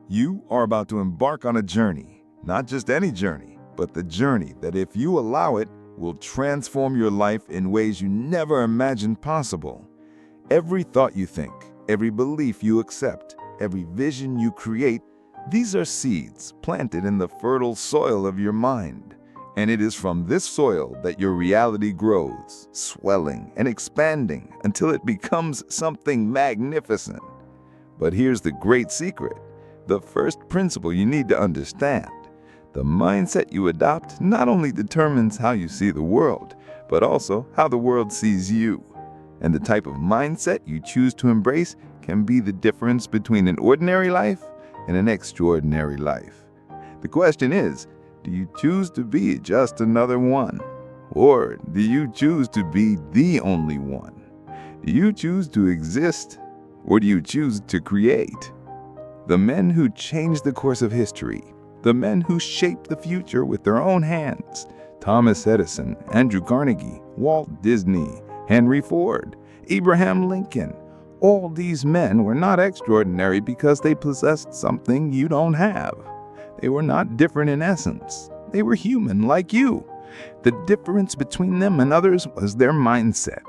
You are about to embark on a journey, not just any journey, but the journey that, if you allow it, will transform your life in ways you never imagined possible. Every thought you think, every belief you accept, every vision you create, these are seeds planted in the fertile soil of your mind. And it is from this soil that your reality grows, swelling and expanding until it becomes something magnificent. But here's the great secret. The first principle you need to understand. The mindset you adopt not only determines how you see the world, but also how the world sees you. And the type of mindset you choose to embrace can be the difference between an ordinary life and an extraordinary life. The question is, do you choose to be just another one? Or do you choose to be the only one? Do you choose to exist, or do you choose to create? The men who changed the course of history, the men who shaped the future with their own hands, Thomas Edison, Andrew Carnegie, Walt Disney, Henry Ford, Abraham Lincoln, all these men were not extraordinary because they possessed something you don't have. They were not different in essence. They were human like you. The difference between them and others was their mindset.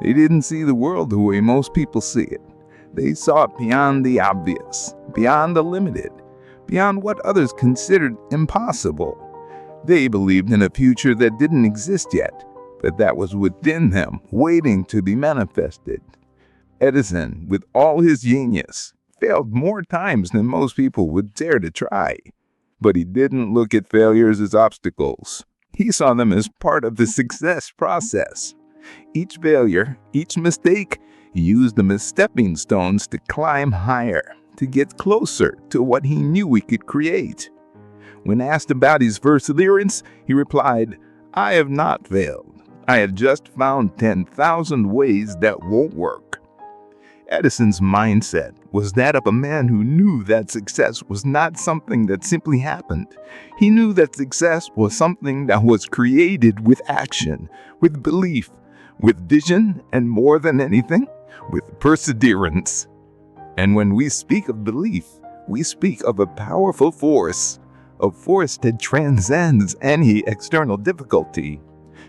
They didn't see the world the way most people see it. They saw it beyond the obvious, beyond the limited, beyond what others considered impossible. They believed in a future that didn't exist yet, but that was within them, waiting to be manifested. Edison, with all his genius, failed more times than most people would dare to try. But he didn't look at failures as obstacles. He saw them as part of the success process. Each failure, each mistake, he used them as stepping stones to climb higher, to get closer to what he knew he could create. When asked about his perseverance, he replied, "I have not failed. I have just found 10,000 ways that won't work." Edison's mindset was that of a man who knew that success was not something that simply happened. He knew that success was something that was created with action, with belief, with vision, and more than anything, with perseverance. And when we speak of belief, we speak of a powerful force, a force that transcends any external difficulty.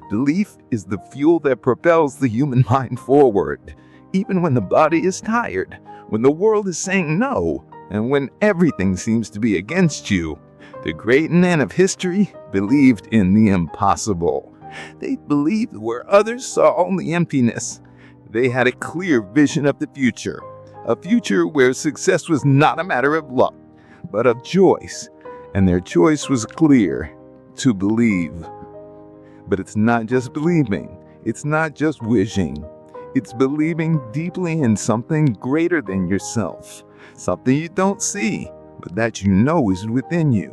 Belief is the fuel that propels the human mind forward, even when the body is tired, when the world is saying no, and when everything seems to be against you. The great men of history believed in the impossible. They believed where others saw only emptiness. They had a clear vision of the future, a future where success was not a matter of luck, but of choice. And their choice was clear: to believe. But it's not just believing. It's not just wishing. It's believing deeply in something greater than yourself, something you don't see, but that you know is within you.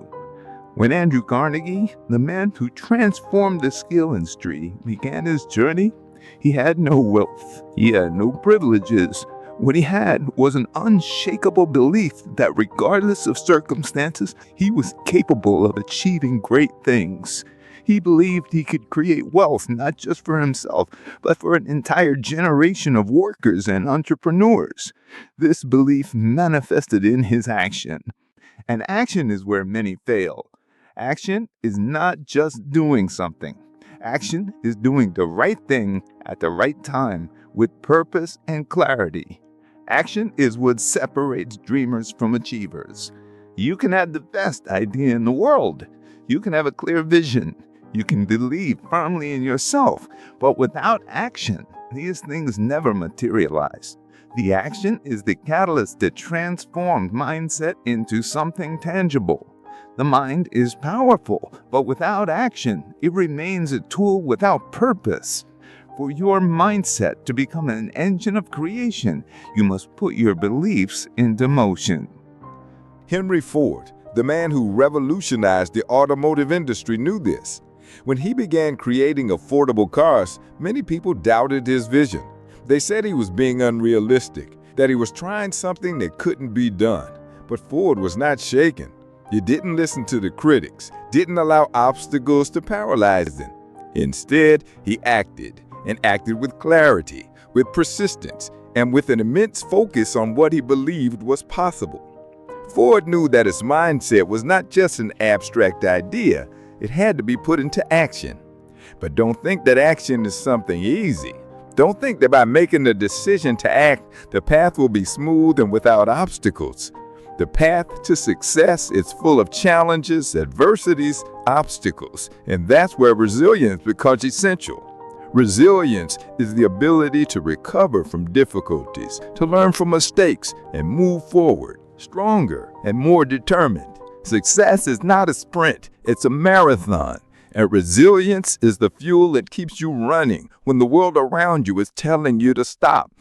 When Andrew Carnegie, the man who transformed the skill industry, began his journey, he had no wealth. He had no privileges. What he had was an unshakable belief that regardless of circumstances, he was capable of achieving great things. He believed he could create wealth not just for himself, but for an entire generation of workers and entrepreneurs. This belief manifested in his action. And action is where many fail. Action is not just doing something. Action is doing the right thing at the right time with purpose and clarity. Action is what separates dreamers from achievers. You can have the best idea in the world. You can have a clear vision. You can believe firmly in yourself. But without action, these things never materialize. The action is the catalyst that transforms mindset into something tangible. The mind is powerful, but without action, it remains a tool without purpose. For your mindset to become an engine of creation, you must put your beliefs into motion. Henry Ford, the man who revolutionized the automotive industry, knew this. When he began creating affordable cars, many people doubted his vision. They said he was being unrealistic, that he was trying something that couldn't be done. But Ford was not shaken. He didn't listen to the critics, didn't allow obstacles to paralyze him. Instead, he acted, and acted with clarity, with persistence, and with an immense focus on what he believed was possible. Ford knew that his mindset was not just an abstract idea, it had to be put into action. But don't think that action is something easy. Don't think that by making the decision to act, the path will be smooth and without obstacles. The path to success is full of challenges, adversities, obstacles, and that's where resilience becomes essential. Resilience is the ability to recover from difficulties, to learn from mistakes, and move forward, stronger and more determined. Success is not a sprint, it's a marathon. And resilience is the fuel that keeps you running when the world around you is telling you to stop.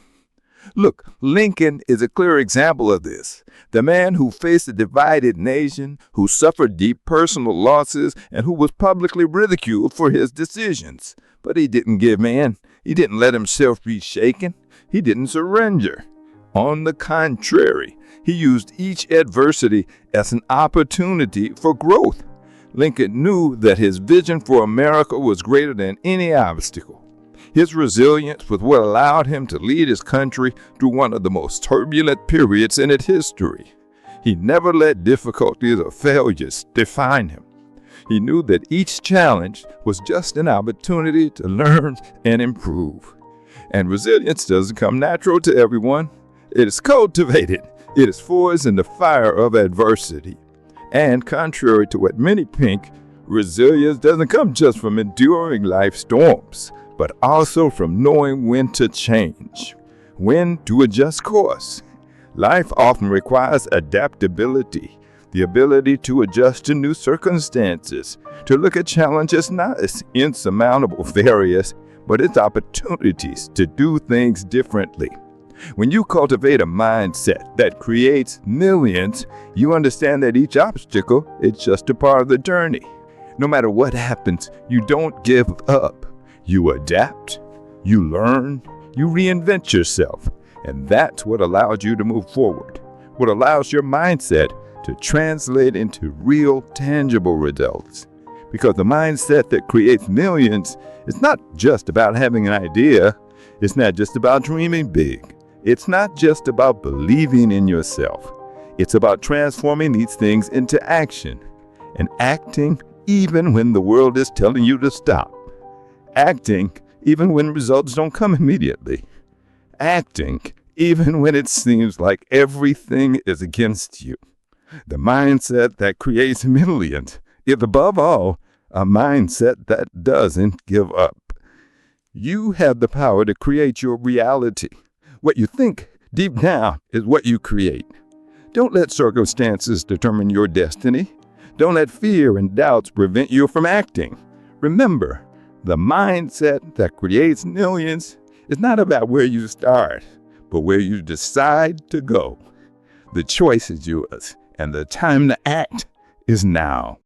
Look, Lincoln is a clear example of this. The man who faced a divided nation, who suffered deep personal losses, and who was publicly ridiculed for his decisions. But he didn't give in. He didn't let himself be shaken. He didn't surrender. On the contrary, he used each adversity as an opportunity for growth. Lincoln knew that his vision for America was greater than any obstacle. His resilience was what allowed him to lead his country through one of the most turbulent periods in its history. He never let difficulties or failures define him. He knew that each challenge was just an opportunity to learn and improve. And resilience doesn't come natural to everyone. It is cultivated. It is forged in the fire of adversity. And contrary to what many think, resilience doesn't come just from enduring life storms, but also from knowing when to change, when to adjust course. Life often requires adaptability, the ability to adjust to new circumstances, to look at challenges not as insurmountable barriers, but as opportunities to do things differently. When you cultivate a mindset that creates millions, you understand that each obstacle is just a part of the journey. No matter what happens, you don't give up. You adapt, you learn, you reinvent yourself, and that's what allows you to move forward, what allows your mindset to translate into real, tangible results. Because the mindset that creates millions is not just about having an idea, it's not just about dreaming big. It's not just about believing in yourself. It's about transforming these things into action and acting even when the world is telling you to stop. Acting even when results don't come immediately. Acting even when it seems like everything is against you. The mindset that creates millions is above all a mindset that doesn't give up. You have the power to create your reality. What you think deep down is what you create. Don't let circumstances determine your destiny. Don't let fear and doubts prevent you from acting. Remember, the mindset that creates millions is not about where you start, but where you decide to go. The choice is yours, and the time to act is now.